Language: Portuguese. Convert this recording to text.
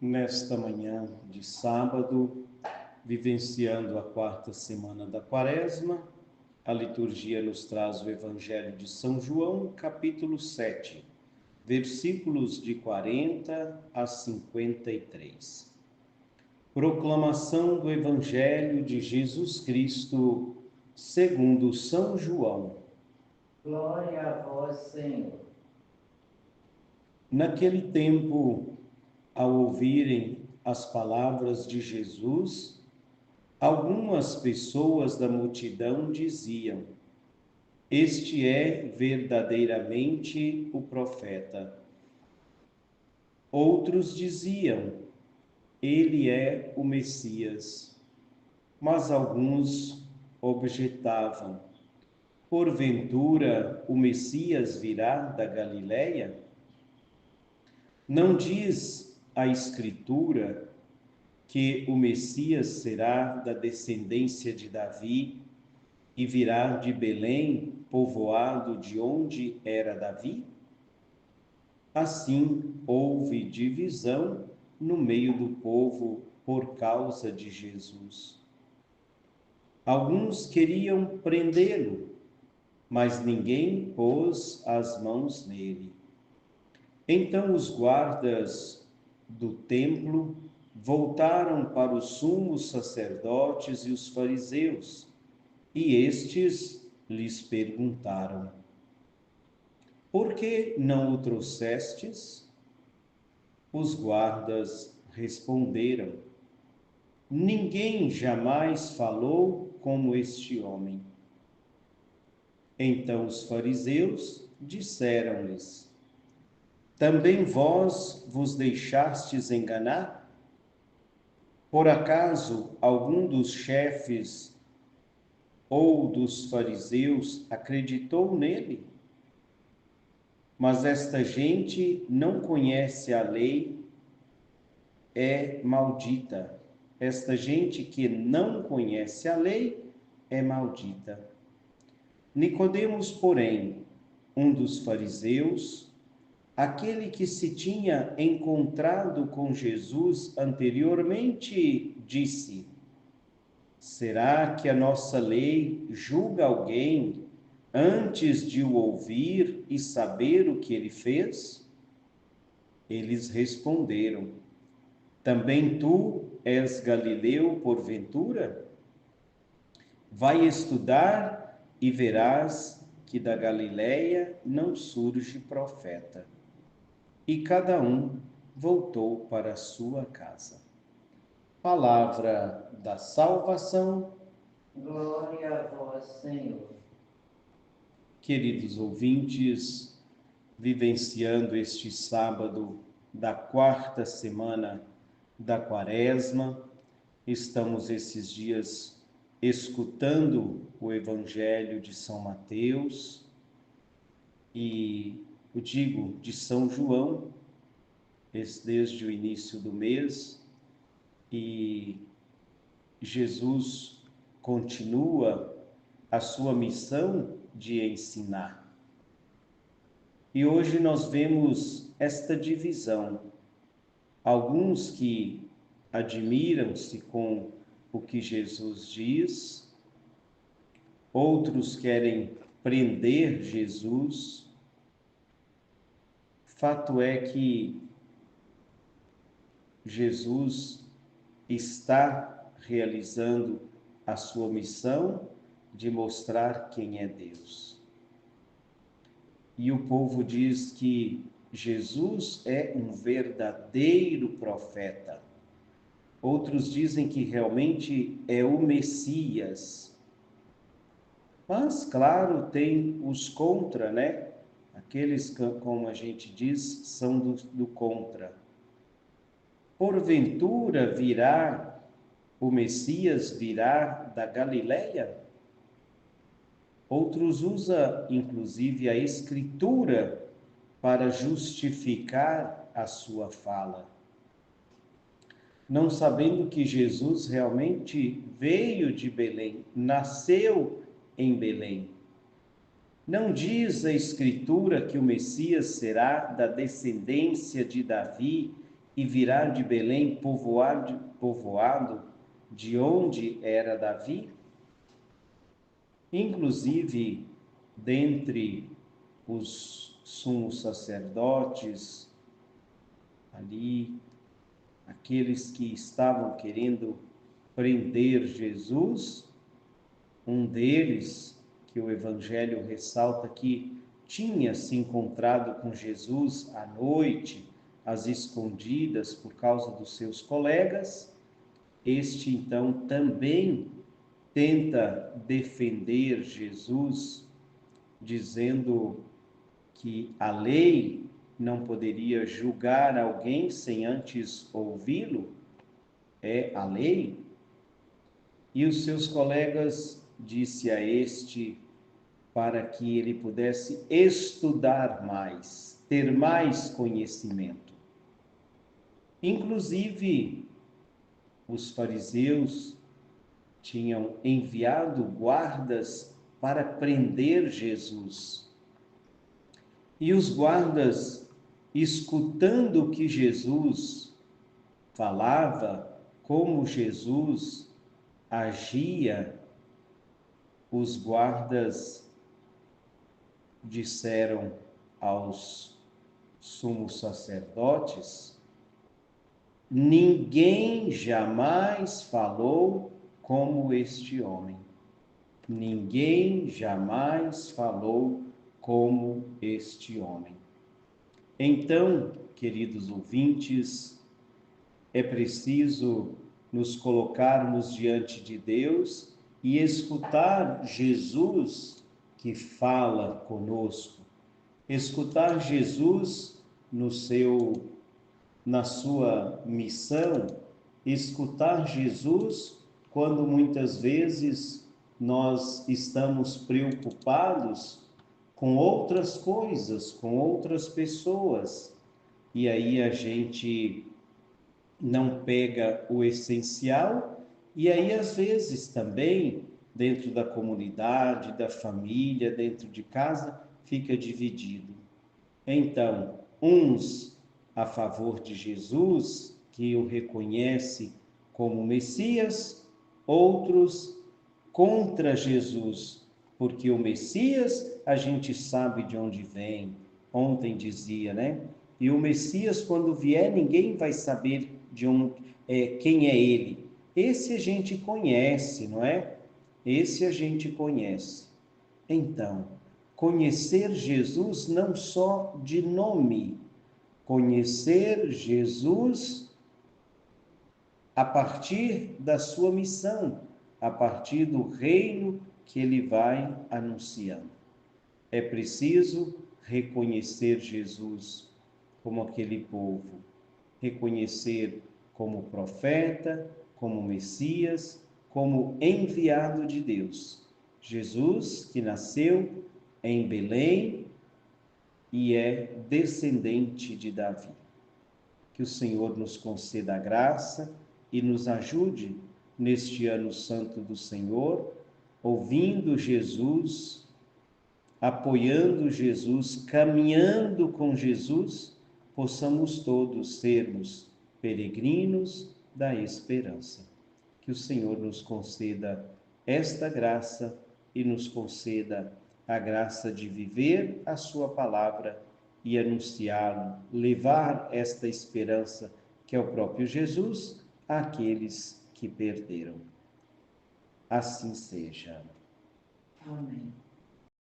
Nesta manhã de sábado, vivenciando a quarta semana da Quaresma, a liturgia nos traz o Evangelho de São João, capítulo 7, versículos de 40 a 53. Proclamação do Evangelho de Jesus Cristo, segundo São João. Glória a vós, Senhor. Naquele tempo, ao ouvirem as palavras de Jesus, algumas pessoas da multidão diziam: Este é verdadeiramente o profeta. Outros diziam: Ele é o Messias. Mas alguns objetavam: Porventura o Messias virá da Galileia? Não diz a Escritura que o Messias será da descendência de Davi e virá de Belém, povoado de onde era Davi? Assim, houve divisão no meio do povo por causa de Jesus. Alguns queriam prendê-lo, mas ninguém pôs as mãos nele. Então os guardas do templo voltaram para os sumos sacerdotes e os fariseus, e estes lhes perguntaram: Por que não o trouxestes? Os guardas responderam: Ninguém jamais falou como este homem. Então os fariseus disseram-lhes: Também vós vos deixastes enganar? Por acaso algum dos chefes ou dos fariseus acreditou nele? Mas esta gente não conhece a lei, é maldita. Esta gente que não conhece a lei é maldita. Nicodemos, porém, um dos fariseus, aquele que se tinha encontrado com Jesus anteriormente, disse: Será que a nossa lei julga alguém antes de o ouvir e saber o que ele fez? Eles responderam: Também tu és galileu porventura? Vai estudar e verás que da Galileia não surge profeta. E cada um voltou para a sua casa. Palavra da salvação. Glória a vós, Senhor. Queridos ouvintes, vivenciando este sábado da quarta semana da Quaresma, estamos esses dias escutando o Evangelho de São Mateus e eu digo de São João, desde o início do mês, e Jesus continua a sua missão de ensinar. E hoje nós vemos esta divisão. Alguns que admiram-se com o que Jesus diz, outros querem prender Jesus. Fato é que Jesus está realizando a sua missão de mostrar quem é Deus. E o povo diz que Jesus é um verdadeiro profeta. Outros dizem que realmente é o Messias. Mas, claro, tem os contra, né? Aqueles que, como a gente diz, são do contra. Porventura virá, o Messias virá da Galileia? Outros usam, inclusive, a Escritura para justificar a sua fala, não sabendo que Jesus realmente veio de Belém, nasceu em Belém. Não diz a Escritura que o Messias será da descendência de Davi e virá de Belém, povoado de onde era Davi? Inclusive, dentre os sumos sacerdotes, ali, aqueles que estavam querendo prender Jesus, um deles, que o Evangelho ressalta que tinha se encontrado com Jesus à noite, às escondidas, por causa dos seus colegas, este então também tenta defender Jesus, dizendo que a lei não poderia julgar alguém sem antes ouvi-lo, é a lei. E os seus colegas disse a este para que ele pudesse estudar mais, ter mais conhecimento. Inclusive, os fariseus tinham enviado guardas para prender Jesus. E os guardas, escutando o que Jesus falava, como Jesus agia, os guardas disseram aos sumos sacerdotes: ninguém jamais falou como este homem. Ninguém jamais falou como este homem. Então, queridos ouvintes, é preciso nos colocarmos diante de Deus e escutar Jesus que fala conosco, escutar Jesus na sua missão, escutar Jesus quando muitas vezes nós estamos preocupados com outras coisas, com outras pessoas, e aí a gente não pega o essencial, e aí às vezes também dentro da comunidade, da família, dentro de casa, fica dividido. Então, uns a favor de Jesus, que o reconhece como Messias, outros contra Jesus, porque o Messias a gente sabe de onde vem. Ontem dizia, né? E o Messias, quando vier, ninguém vai saber quem é ele. Esse a gente conhece, não é? Esse a gente conhece. Então, conhecer Jesus não só de nome, conhecer Jesus a partir da sua missão, a partir do reino que ele vai anunciando. É preciso reconhecer Jesus como aquele povo, reconhecer como profeta, como Messias, como enviado de Deus. Jesus que nasceu em Belém e é descendente de Davi. Que o Senhor nos conceda a graça e nos ajude neste ano santo do Senhor, ouvindo Jesus, apoiando Jesus, caminhando com Jesus, possamos todos sermos peregrinos da esperança. Que o Senhor nos conceda esta graça e nos conceda a graça de viver a sua palavra e anunciá-lo, levar esta esperança, que é o próprio Jesus, àqueles que perderam. Assim seja. Amém.